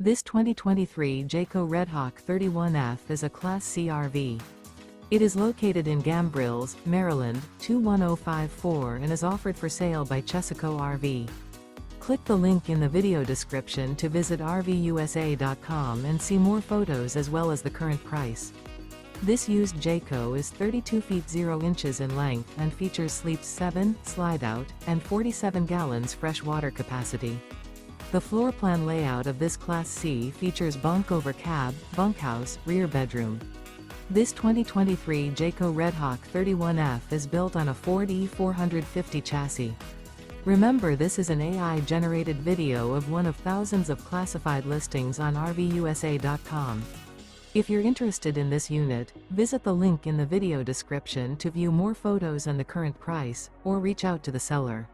This 2023 Jayco Redhawk 31F is a Class C RV. It is located in Gambrills, Maryland, 21054 and is offered for sale by Chesaco RV. Click the link in the video description to visit RVUSA.com and see more photos as well as the current price. This used Jayco is 32 feet 0 inches in length and features sleeps 7, Slideout, and 47 gallons fresh water capacity. The floor plan layout of this Class C features Bunk Over Cab, Bunkhouse, rear bedroom. This 2023 Jayco Redhawk 31F is built on a Ford E450 chassis. Remember, this is an AI-generated video of one of thousands of classified listings on RVUSA.com. If you're interested in this unit, visit the link in the video description to view more photos and the current price, or reach out to the seller.